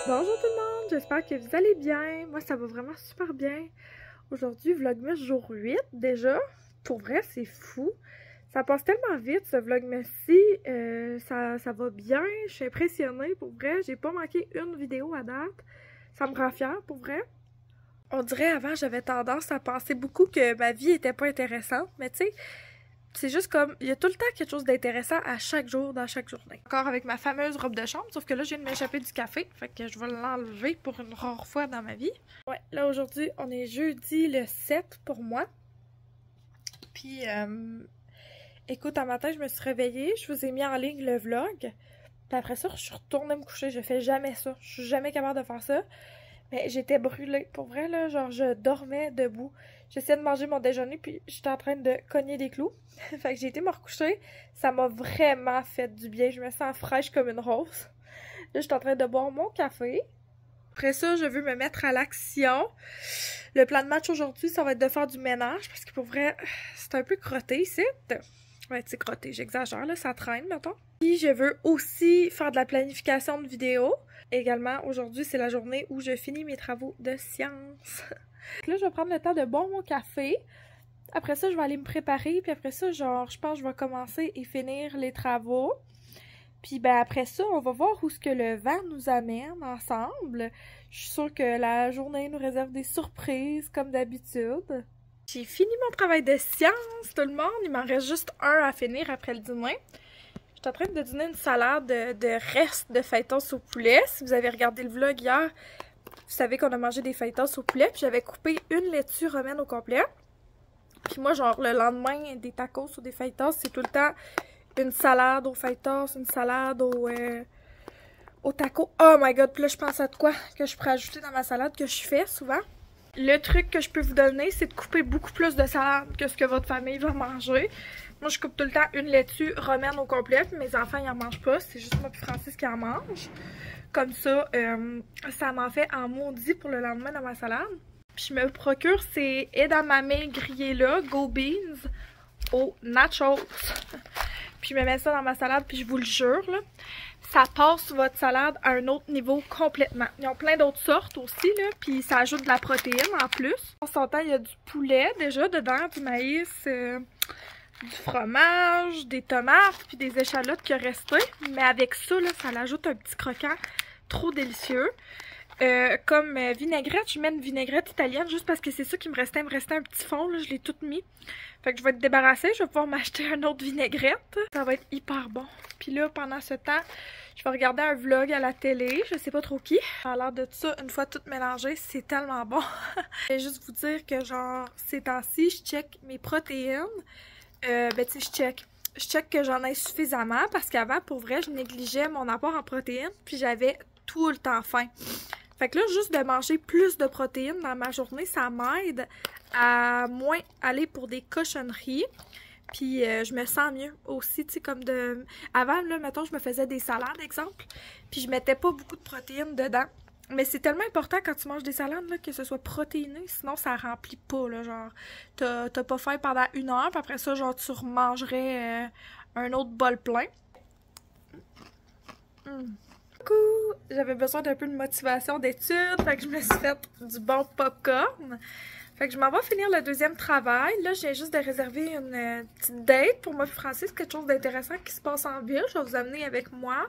Bonjour tout le monde, j'espère que vous allez bien. Moi ça va vraiment super bien. Aujourd'hui, Vlogmas jour 8 déjà. Pour vrai, c'est fou. Ça passe tellement vite ce Vlogmas-ci. Ça va bien. Je suis impressionnée pour vrai. J'ai pas manqué une vidéo à date. Ça me rend fière pour vrai. On dirait avant j'avais tendance à penser beaucoup que ma vie était pas intéressante. Mais tu sais, c'est juste comme, il y a tout le temps quelque chose d'intéressant à chaque jour, dans chaque journée. Encore avec ma fameuse robe de chambre, sauf que là, je viens de m'échapper du café, fait que je vais l'enlever pour une rare fois dans ma vie. Ouais, là, aujourd'hui, on est jeudi le 7 pour moi. Puis, écoute, un matin, je me suis réveillée, je vous ai mis en ligne le vlog. Puis après ça, je suis retournée me coucher, je fais jamais ça. Je suis jamais capable de faire ça. Mais j'étais brûlée, pour vrai, là, genre, je dormais debout. J'essayais de manger mon déjeuner, puis j'étais en train de cogner des clous. Fait que j'ai été me recoucher. Ça m'a vraiment fait du bien. Je me sens fraîche comme une rose. Là, j'étais en train de boire mon café. Après ça, je veux me mettre à l'action. Le plan de match aujourd'hui, ça va être de faire du ménage, parce que pour vrai, c'est un peu crotté ici. Ouais, c'est crotté, j'exagère, là, ça traîne, mettons. Puis je veux aussi faire de la planification de vidéos. Également, aujourd'hui, c'est la journée où je finis mes travaux de sciences. Là, je vais prendre le temps de boire mon café. Après ça, je vais aller me préparer. Puis après ça, genre, je pense que je vais commencer et finir les travaux. Puis ben après ça, on va voir où ce que le vent nous amène ensemble. Je suis sûre que la journée nous réserve des surprises, comme d'habitude. J'ai fini mon travail de sciences, tout le monde. Il m'en reste juste un à finir après le dîner. Je suis en train de dîner une salade de restes de feuilletons au poulet. Si vous avez regardé le vlog hier, vous savez qu'on a mangé des feuilletons au poulet. Puis j'avais coupé une laitue romaine au complet. Puis moi, genre, le lendemain, des tacos ou des feuilletons, c'est tout le temps une salade aux feuilletons, une salade aux tacos. Oh my god, puis là, je pense à de quoi que je pourrais ajouter dans ma salade que je fais souvent. Le truc que je peux vous donner, c'est de couper beaucoup plus de salade que ce que votre famille va manger. Moi, je coupe tout le temps une laitue romaine au complet, puis mes enfants, ils en mangent pas. C'est juste moi et Francis qui en mangent. Comme ça, ça m'en fait en maudit pour le lendemain dans ma salade. Puis je me procure ces edamame grillés là, Go Beans, aux nachos. Puis je me mets ça dans ma salade, puis je vous le jure, là, ça passe votre salade à un autre niveau complètement. Ils ont plein d'autres sortes aussi, là, puis ça ajoute de la protéine en plus. On s'entend, il y a du poulet déjà dedans, du maïs, du fromage, des tomates, puis des échalotes qui ont resté. Mais avec ça, là, ça l'ajoute un petit croquant trop délicieux. Comme vinaigrette, je mets une vinaigrette italienne juste parce que c'est ça qui me restait. Il me restait un petit fond, là, je l'ai tout mis. Fait que je vais être débarrassée, je vais pouvoir m'acheter un autre vinaigrette. Ça va être hyper bon. Puis là, pendant ce temps, je vais regarder un vlog à la télé, je sais pas trop qui. À l'air de tout ça, une fois tout mélangé, c'est tellement bon. Je vais juste vous dire que genre, ces temps-ci, je check mes protéines. Ben tu sais, je check que j'en ai suffisamment parce qu'avant, pour vrai, je négligeais mon apport en protéines. Puis j'avais tout le temps faim. Fait que là, juste de manger plus de protéines dans ma journée, ça m'aide à moins aller pour des cochonneries. Puis je me sens mieux aussi, tu sais, comme de... Avant, là, mettons, je me faisais des salades, exemple, puis je mettais pas beaucoup de protéines dedans. Mais c'est tellement important quand tu manges des salades, là, que ce soit protéiné, sinon ça remplit pas, là, genre, t'as pas faim pendant 1 heure, puis après ça, genre, tu remangerais un autre bol plein. J'avais besoin d'un peu de motivation d'études, fait que je me suis fait du bon popcorn. Fait que je m'en vais finir le deuxième travail. Là, je viens juste de réserver une petite date pour moi et Francis, quelque chose d'intéressant qui se passe en ville. Je vais vous amener avec moi,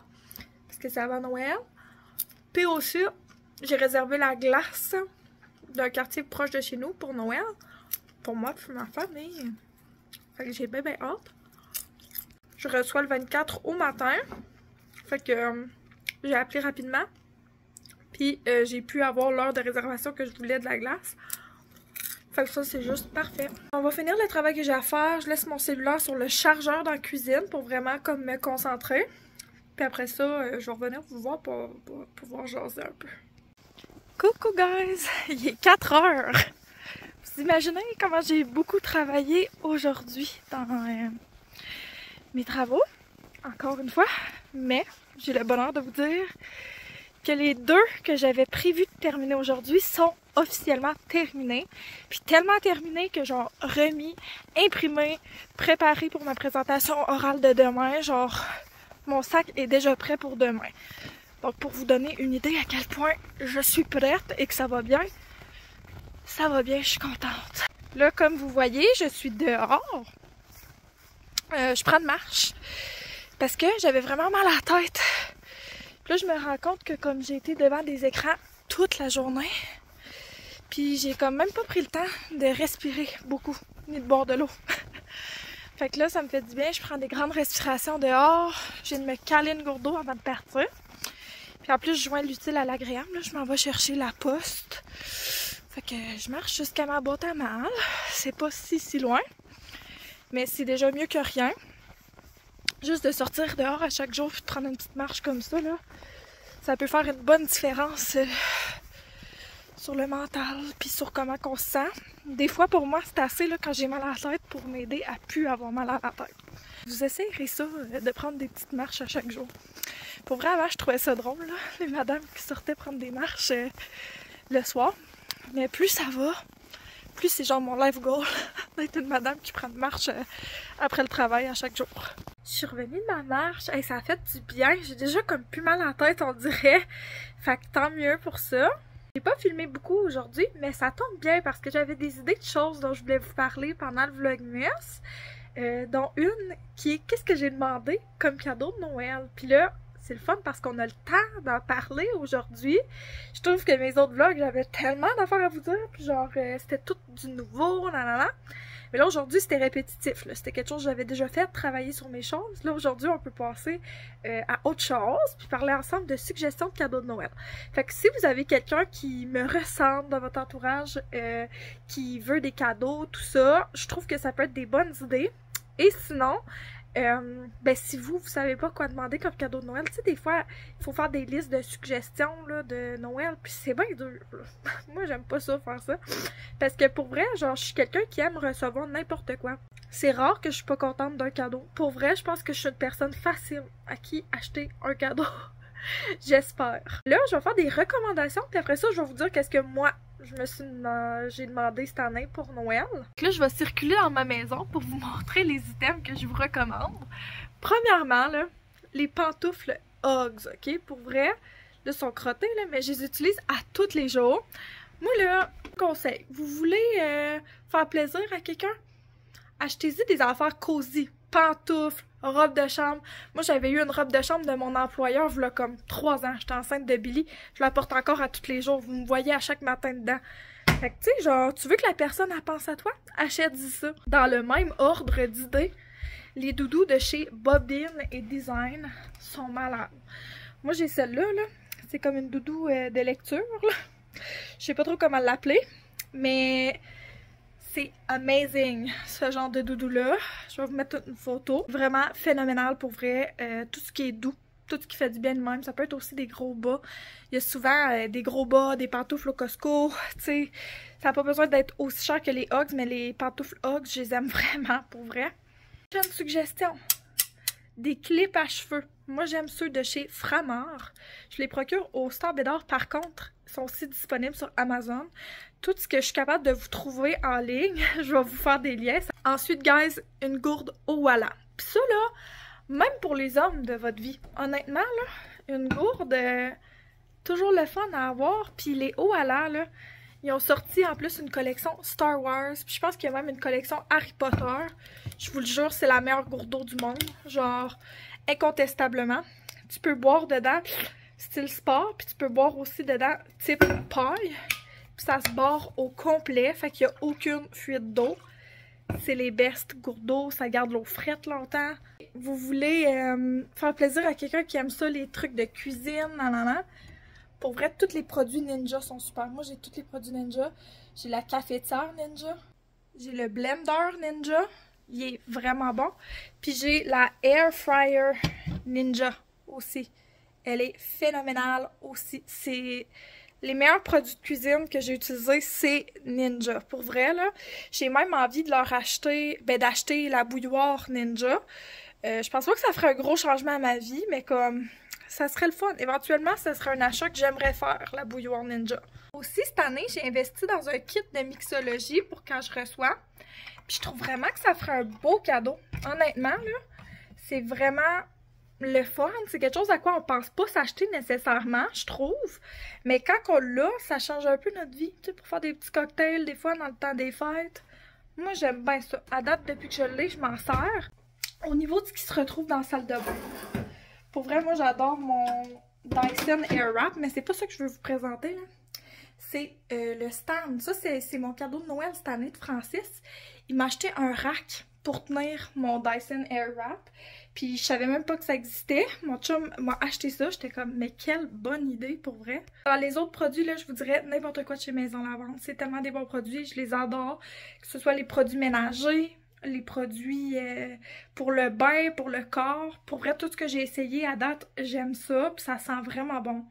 parce que c'est avant Noël. Puis aussi, j'ai réservé la glace d'un quartier proche de chez nous pour Noël. Pour moi et ma famille. Fait que j'ai bien hâte. Je reçois le 24 au matin. Fait que... j'ai appelé rapidement, puis j'ai pu avoir l'heure de réservation que je voulais de la glace. Fait que ça, c'est juste parfait. On va finir le travail que j'ai à faire. Je laisse mon cellulaire sur le chargeur dans la cuisine pour vraiment comme me concentrer. Puis après ça, je vais revenir vous voir pour pouvoir jaser un peu. Coucou guys! Il est 4 heures! Vous imaginez comment j'ai beaucoup travaillé aujourd'hui dans mes travaux? Encore une fois, mais... j'ai le bonheur de vous dire que les 2 que j'avais prévu de terminer aujourd'hui sont officiellement terminés. Puis tellement terminés que genre remis, imprimé, préparé pour ma présentation orale de demain. Genre mon sac est déjà prêt pour demain. Donc pour vous donner une idée à quel point je suis prête et que ça va bien, je suis contente. Là, comme vous voyez, je suis dehors. Je prends une marche parce que j'avais vraiment mal à la tête. Puis là, je me rends compte que comme j'ai été devant des écrans toute la journée, puis j'ai comme même pas pris le temps de respirer beaucoup, ni de boire de l'eau. Fait que là, ça me fait du bien, je prends des grandes respirations dehors, je viens de me caler une gourde d'eau avant de partir. Puis en plus, je joins l'utile à l'agréable, là, je m'en vais chercher la poste. Fait que je marche jusqu'à ma boîte à mal, c'est pas si loin, mais c'est déjà mieux que rien. Juste de sortir dehors à chaque jour et de prendre une petite marche comme ça, là, ça peut faire une bonne différence sur le mental puis sur comment on se sent. Des fois, pour moi, c'est assez là, quand j'ai mal à la tête pour m'aider à plus avoir mal à la tête. Vous essayerez ça, de prendre des petites marches à chaque jour. Pour vrai, avant, je trouvais ça drôle, là, les madames qui sortaient prendre des marches le soir. Mais plus ça va, plus c'est genre mon life goal d'être une madame qui prend une marche après le travail à chaque jour. Je suis revenue de ma marche, hey, ça a fait du bien, j'ai déjà comme plus mal à la tête on dirait, fait que tant mieux pour ça. J'ai pas filmé beaucoup aujourd'hui, mais ça tombe bien parce que j'avais des idées de choses dont je voulais vous parler pendant le vlogmas, dont une qui est qu'est-ce que j'ai demandé comme cadeau de Noël. Puis là, c'est le fun parce qu'on a le temps d'en parler aujourd'hui. Je trouve que mes autres vlogs, j'avais tellement d'affaires à vous dire, puis genre, c'était tout du nouveau, nanana. Mais là, aujourd'hui, c'était répétitif, là. C'était quelque chose que j'avais déjà fait, travailler sur mes choses. Là, aujourd'hui, on peut passer à autre chose, puis parler ensemble de suggestions de cadeaux de Noël. Fait que si vous avez quelqu'un qui me ressemble dans votre entourage, qui veut des cadeaux, tout ça, je trouve que ça peut être des bonnes idées. Et sinon, ben si vous savez pas quoi demander comme cadeau de Noël, tu sais, des fois, il faut faire des listes de suggestions là, de Noël, puis c'est bien dur, là. Moi, j'aime pas ça, faire ça. Parce que pour vrai, genre, je suis quelqu'un qui aime recevoir n'importe quoi. C'est rare que je suis pas contente d'un cadeau. Pour vrai, je pense que je suis une personne facile à qui acheter un cadeau. J'espère. Là, je vais faire des recommandations, puis après ça, je vais vous dire qu'est-ce que moi, j'ai demandé cette année pour Noël. Là, je vais circuler dans ma maison pour vous montrer les items que je vous recommande. Premièrement, là, les pantoufles Uggs, ok? Pour vrai, là, sont crottées, là, mais je les utilise à tous les jours. Moi, là, conseil, vous voulez faire plaisir à quelqu'un? Achetez-y des affaires cosy, pantoufles, robe de chambre. Moi, j'avais eu une robe de chambre de mon employeur, voilà comme 3 ans. J'étais enceinte de Billy. Je la porte encore à tous les jours. Vous me voyez à chaque matin dedans. Fait que, tu sais, genre, tu veux que la personne, elle pense à toi? Achète-y ça. Dans le même ordre d'idées, les doudous de chez Bobbin et Design sont malades. Moi, j'ai celle-là, là. C'est comme une doudou de lecture, là. Je sais pas trop comment l'appeler, mais c'est amazing, ce genre de doudou-là. Je vais vous mettre une photo. Vraiment phénoménal pour vrai. Tout ce qui est doux, tout ce qui fait du bien de même. Ça peut être aussi des gros bas. Il y a souvent des gros bas, des pantoufles au Costco. Tu sais, ça n'a pas besoin d'être aussi cher que les Uggs, mais les pantoufles Uggs, je les aime vraiment pour vrai. J'ai une suggestion. Des clips à cheveux. Moi, j'aime ceux de chez Framer. Je les procure au Star Bédard. Par contre, ils sont aussi disponibles sur Amazon. Tout ce que je suis capable de vous trouver en ligne, je vais vous faire des liens. Ensuite, guys, une gourde Owala. Puis ça, là, même pour les hommes de votre vie, honnêtement, là, une gourde, toujours le fun à avoir. Puis les Owala, là, ils ont sorti en plus une collection Star Wars. Puis je pense qu'il y a même une collection Harry Potter. Je vous le jure, c'est la meilleure gourde d'eau du monde. Genre, incontestablement. Tu peux boire dedans style sport, puis tu peux boire aussi dedans type paille. Puis ça se barre au complet, fait qu'il n'y a aucune fuite d'eau. C'est les best gourdes d'eau, ça garde l'eau frette longtemps. Vous voulez faire plaisir à quelqu'un qui aime ça, les trucs de cuisine, nanana. Pour vrai, tous les produits Ninja sont super. Moi, j'ai tous les produits Ninja. J'ai la cafetière Ninja. J'ai le blender Ninja. Il est vraiment bon. Puis j'ai la Air Fryer Ninja aussi. Elle est phénoménale aussi. C'est les meilleurs produits de cuisine que j'ai utilisés, c'est Ninja. Pour vrai, là, j'ai même envie de leur acheter, d'acheter la bouilloire Ninja. Je pense pas que ça ferait un gros changement à ma vie, mais comme ça serait le fun. Éventuellement, ça serait un achat que j'aimerais faire, la bouilloire Ninja. Aussi, cette année, j'ai investi dans un kit de mixologie pour quand je reçois. Puis je trouve vraiment que ça ferait un beau cadeau. Honnêtement, là, c'est vraiment le fun. C'est quelque chose à quoi on pense pas s'acheter nécessairement, je trouve. Mais quand on l'a, ça change un peu notre vie. Tu sais, pour faire des petits cocktails, des fois, dans le temps des fêtes. Moi, j'aime bien ça. À date, depuis que je l'ai, je m'en sers. Au niveau de ce qui se retrouve dans la salle de bain. Pour vrai, moi, j'adore mon Dyson Airwrap, mais c'est pas ça que je veux vous présenter, là. C'est le stand. Ça, c'est mon cadeau de Noël cette année de Francis. Il m'a acheté un rack pour tenir mon Dyson Airwrap. Puis je savais même pas que ça existait. Mon chum m'a acheté ça. J'étais comme, mais quelle bonne idée pour vrai. Alors, les autres produits, là, je vous dirais n'importe quoi de chez Maison Lavande. C'est tellement des bons produits. Je les adore. Que ce soit les produits ménagers, les produits pour le bain, pour le corps. Pour vrai, tout ce que j'ai essayé à date, j'aime ça. Puis ça sent vraiment bon.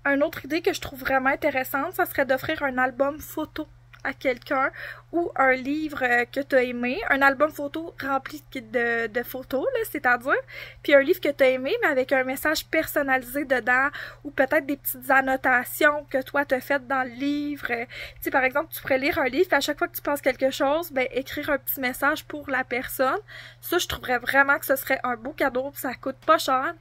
Une autre idée que je trouve vraiment intéressante, ça serait d'offrir un album photo à quelqu'un ou un livre que tu as aimé, un album photo rempli de photos, c'est-à-dire, puis un livre que tu as aimé, mais avec un message personnalisé dedans, ou peut-être des petites annotations que toi t'as faites dans le livre. Tu sais, par exemple, tu pourrais lire un livre, puis à chaque fois que tu penses quelque chose, ben écrire un petit message pour la personne. Ça, je trouverais vraiment que ce serait un beau cadeau, puis ça coûte pas cher.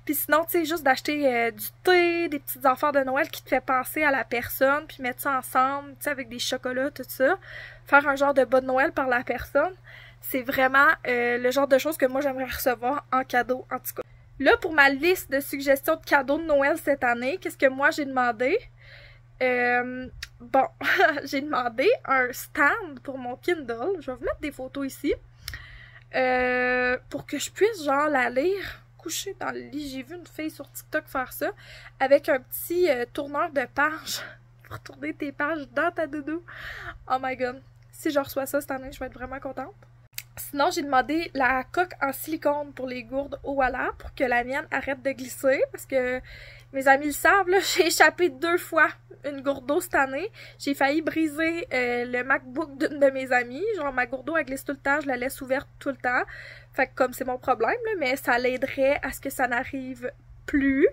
Puis sinon, tu sais, juste d'acheter du thé, des petites affaires de Noël qui te fait penser à la personne, puis mettre ça ensemble, tu sais, avec des chocolats, tout ça. Faire un genre de bas de Noël par la personne. C'est vraiment le genre de choses que moi, j'aimerais recevoir en cadeau, en tout cas. Là, pour ma liste de suggestions de cadeaux de Noël cette année, qu'est-ce que moi, j'ai demandé? Bon, j'ai demandé un stand pour mon Kindle. Je vais vous mettre des photos ici. Pour que je puisse, genre, la lire couchée dans le lit. J'ai vu une fille sur TikTok faire ça avec un petit tourneur de pages pour tourner tes pages dans ta doudou. Oh my god. Si je reçois ça cette année, je vais être vraiment contente. Sinon, j'ai demandé la coque en silicone pour les gourdes au Walla pour que la mienne arrête de glisser parce que mes amis le savent, là, j'ai échappé 2 fois une gourde d'eau cette année. J'ai failli briser le MacBook d'une de mes amies. Genre, ma gourde d'eau, elle glisse tout le temps, je la laisse ouverte tout le temps. Fait que comme c'est mon problème, là, mais ça l'aiderait à ce que ça n'arrive plus,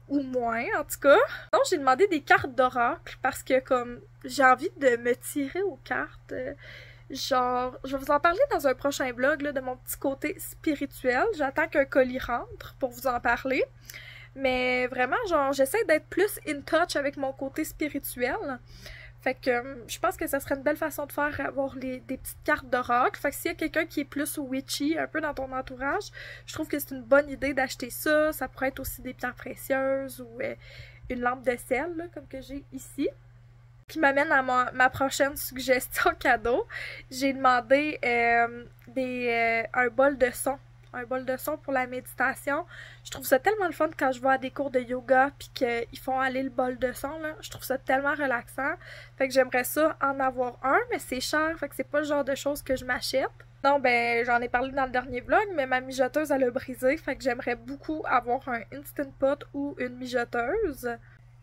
ou moins, en tout cas. Donc, j'ai demandé des cartes d'oracle parce que, comme, j'ai envie de me tirer aux cartes. Genre, je vais vous en parler dans un prochain vlog, là, de mon petit côté spirituel. J'attends qu'un colis rentre pour vous en parler. Mais vraiment, genre, j'essaie d'être plus in touch avec mon côté spirituel. Fait que je pense que ça serait une belle façon de faire avoir des petites cartes d'oracle. Fait que s'il y a quelqu'un qui est plus witchy, un peu dans ton entourage, je trouve que c'est une bonne idée d'acheter ça. Ça pourrait être aussi des pierres précieuses ou une lampe de sel, là, comme que j'ai ici. Qui m'amène à ma prochaine suggestion cadeau. J'ai demandé un bol de son. Un bol de son pour la méditation. Je trouve ça tellement le fun quand je vais à des cours de yoga puis qu'ils font aller le bol de son, là. Je trouve ça tellement relaxant. Fait que j'aimerais ça en avoir un, mais c'est cher. Fait que c'est pas le genre de choses que je m'achète. Non, ben, j'en ai parlé dans le dernier vlog, mais ma mijoteuse, elle a brisé. Fait que j'aimerais beaucoup avoir un Instant Pot ou une mijoteuse.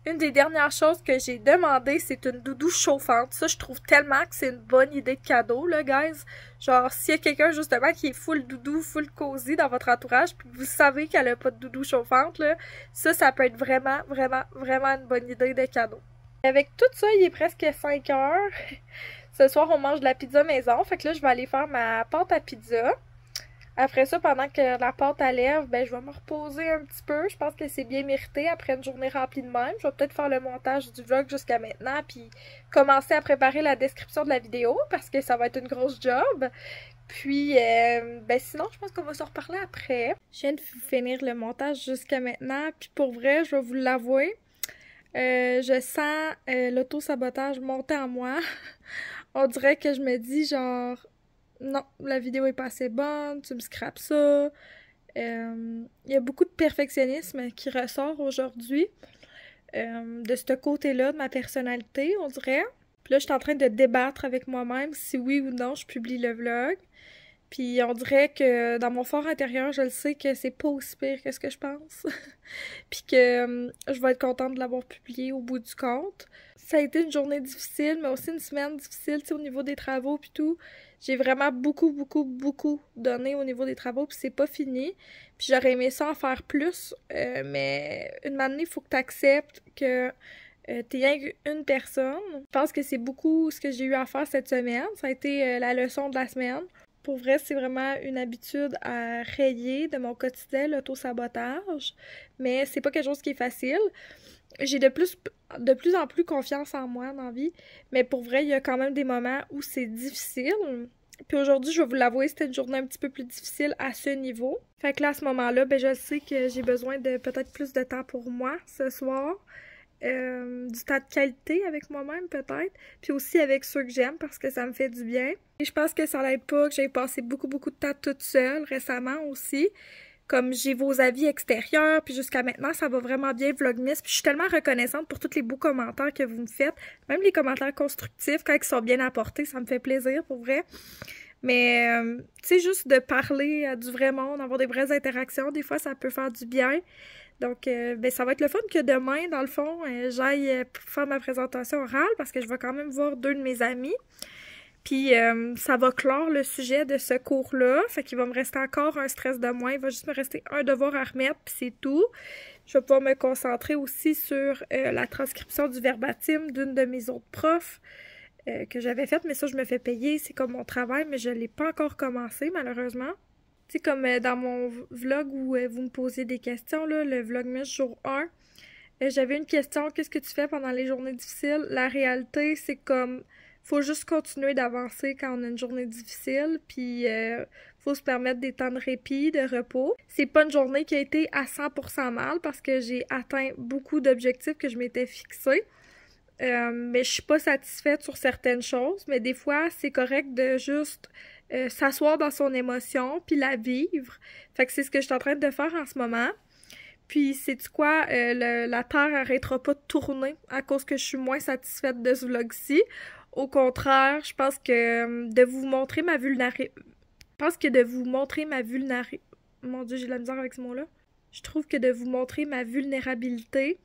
Une des dernières choses que j'ai demandé, c'est une doudou chauffante. Ça, je trouve tellement que c'est une bonne idée de cadeau, là, guys. Genre, s'il y a quelqu'un, justement, qui est full doudou, full cosy dans votre entourage, puis vous savez qu'elle a pas de doudou chauffante, là, ça peut être vraiment, vraiment, vraiment une bonne idée de cadeau. Avec tout ça, il est presque 5 heures. Ce soir, on mange de la pizza maison. Fait que là, je vais aller faire ma pâte à pizza. Après ça, pendant que la pâte à lèvres, ben je vais me reposer un petit peu. Je pense que c'est bien mérité après une journée remplie de même. Je vais peut-être faire le montage du vlog jusqu'à maintenant, puis commencer à préparer la description de la vidéo, parce que ça va être une grosse job. Puis, ben sinon, je pense qu'on va se reparler après. Je viens de finir le montage jusqu'à maintenant, puis pour vrai, je vais vous l'avouer, je sens l'auto-sabotage monter en moi. On dirait que je me dis genre... Non, la vidéo est pas assez bonne, tu me scrapes ça. Il y a beaucoup de perfectionnisme qui ressort aujourd'hui de ce côté-là de ma personnalité, on dirait. Puis là, je suis en train de débattre avec moi-même si oui ou non je publie le vlog. Puis on dirait que dans mon fort intérieur, je le sais que c'est pas aussi pire que ce que je pense. Puis que je vais être contente de l'avoir publié au bout du compte. Ça a été une journée difficile, mais aussi une semaine difficile, tu sais, au niveau des travaux puis tout. J'ai vraiment beaucoup donné au niveau des travaux, puis c'est pas fini. Puis j'aurais aimé ça en faire plus, mais une matinée, il faut que tu acceptes que t'es rien qu'une personne. Je pense que c'est beaucoup ce que j'ai eu à faire cette semaine. Ça a été la leçon de la semaine. Pour vrai, c'est vraiment une habitude à rayer de mon quotidien, l'auto-sabotage. Mais c'est pas quelque chose qui est facile. J'ai de plus en plus confiance en moi dans la vie. Mais pour vrai, il y a quand même des moments où c'est difficile. Puis aujourd'hui, je vais vous l'avouer, c'était une journée un petit peu plus difficile à ce niveau. Fait que là, à ce moment-là, ben je sais que j'ai besoin de peut-être plus de temps pour moi ce soir. Du temps de qualité avec moi-même peut-être, puis aussi avec ceux que j'aime parce que ça me fait du bien. Et je pense que ça l'aide pas que j'ai passé beaucoup de temps toute seule récemment aussi. Comme j'ai vos avis extérieurs, puis jusqu'à maintenant, ça va vraiment bien Vlogmas. Puis je suis tellement reconnaissante pour tous les beaux commentaires que vous me faites. Même les commentaires constructifs, quand ils sont bien apportés, ça me fait plaisir pour vrai. Mais, tu sais, juste de parler à du vrai monde, avoir des vraies interactions, des fois, ça peut faire du bien. Donc, ben, ça va être le fun que demain, dans le fond, j'aille faire ma présentation orale parce que je vais quand même voir 2 de mes amis. Puis, ça va clore le sujet de ce cours-là. Fait qu'il va me rester encore un stress de moins. Il va juste me rester un devoir à remettre, puis c'est tout. Je vais pouvoir me concentrer aussi sur la transcription du verbatim d'une de mes autres profs que j'avais faite. Mais ça, je me fais payer. C'est comme mon travail, mais je ne l'ai pas encore commencé, malheureusement. Tu sais, comme dans mon vlog où vous me posiez des questions, là, le Vlogmas jour 1, j'avais une question, qu'est-ce que tu fais pendant les journées difficiles? La réalité, c'est comme, faut juste continuer d'avancer quand on a une journée difficile, puis faut se permettre des temps de répit, de repos. C'est pas une journée qui a été à 100% mal, parce que j'ai atteint beaucoup d'objectifs que je m'étais fixés. Mais je suis pas satisfaite sur certaines choses, mais des fois, c'est correct de juste s'asseoir dans son émotion, puis la vivre. Fait que c'est ce que je suis en train de faire en ce moment. Puis, sais-tu quoi? La Terre arrêtera pas de tourner à cause que je suis moins satisfaite de ce vlog-ci. Au contraire, je pense que de vous montrer ma vulnérabilité... Mon Dieu, j'ai de la misère avec ce mot-là. Je trouve que de vous montrer ma vulnérabilité,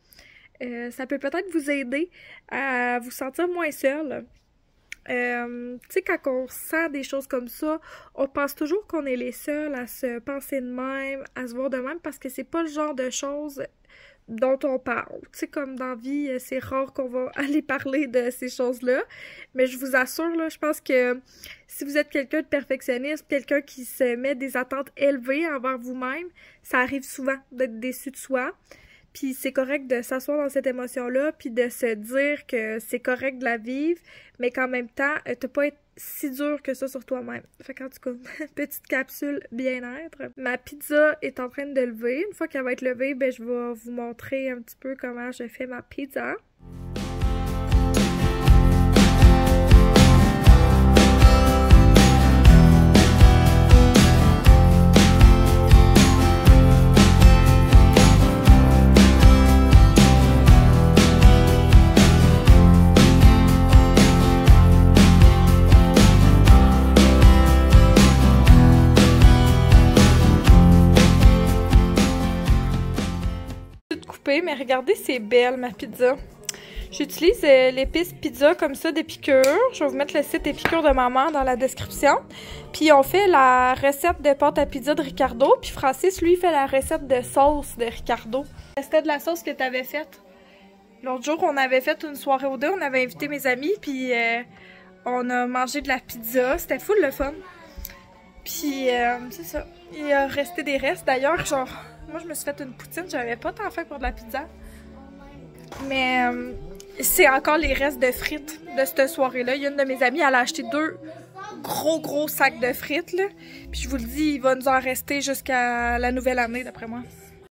ça peut peut-être vous aider à vous sentir moins seul. Tu sais, quand on sent des choses comme ça, on pense toujours qu'on est les seuls à se penser de même, à se voir de même, parce que c'est pas le genre de choses dont on parle. Tu sais, comme dans la vie, c'est rare qu'on va aller parler de ces choses-là, mais je vous assure, là, je pense que si vous êtes quelqu'un de perfectionniste, quelqu'un qui se met des attentes élevées envers vous-même, ça arrive souvent d'être déçu de soi. Puis c'est correct de s'asseoir dans cette émotion-là, puis de se dire que c'est correct de la vivre, mais qu'en même temps, t'as pas être si dur que ça sur toi-même. Fait qu'en tout cas, petite capsule bien-être. Ma pizza est en train de lever. Une fois qu'elle va être levée, ben je vais vous montrer un petit peu comment je fais ma pizza. Mais regardez, c'est belle ma pizza. J'utilise l'épice pizza comme ça d'Épicure. Je vais vous mettre le site Épicure de maman dans la description. Puis on fait la recette de pâte à pizza de Ricardo. Puis Francis, lui, fait la recette de sauce de Ricardo. C'était de la sauce que tu avais faite. L'autre jour, on avait fait une soirée au deux. On avait invité mes amis. Puis on a mangé de la pizza. C'était full le fun. Puis c'est ça. Il a resté des restes. D'ailleurs, genre... Moi, je me suis fait une poutine, j'avais pas tant fait pour de la pizza. Mais c'est encore les restes de frites de cette soirée-là. Il y a une de mes amies, elle a acheté 2 gros sacs de frites, là. Puis je vous le dis, il va nous en rester jusqu'à la nouvelle année, d'après moi.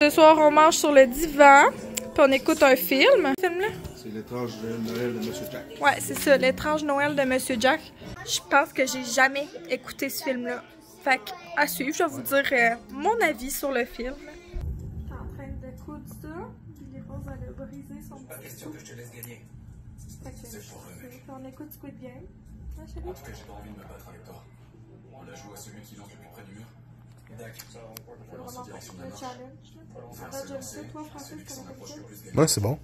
Ce soir, on mange sur le divan, puis on écoute un film. Ce film-là? C'est l'étrange Noël de Monsieur Jack. Ouais, c'est ça, l'étrange Noël de Monsieur Jack. Je pense que j'ai jamais écouté ce film-là. Fait qu'à suivre, je vais vous dire mon avis sur le film. Elle a brisé son petit. Pas question que je te laisse gagner. On écoute Squid Game. En tout cas, j'ai pas envie de me battre avec toi. On la joue à celui qui lance le plus près du mur. D'accord. On lance en direction de la marche. Ouais, c'est bon.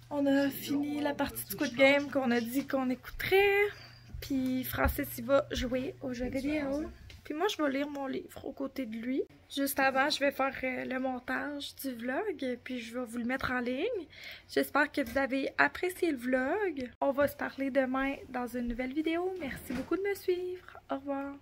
On a fini la partie de Squid Game qu'on a dit qu'on écouterait. Puis Francis, il va jouer au jeu vidéo. Puis moi, je vais lire mon livre aux côtés de lui. Juste avant, je vais faire le montage du vlog, puis je vais vous le mettre en ligne. J'espère que vous avez apprécié le vlog. On va se parler demain dans une nouvelle vidéo. Merci beaucoup de me suivre. Au revoir.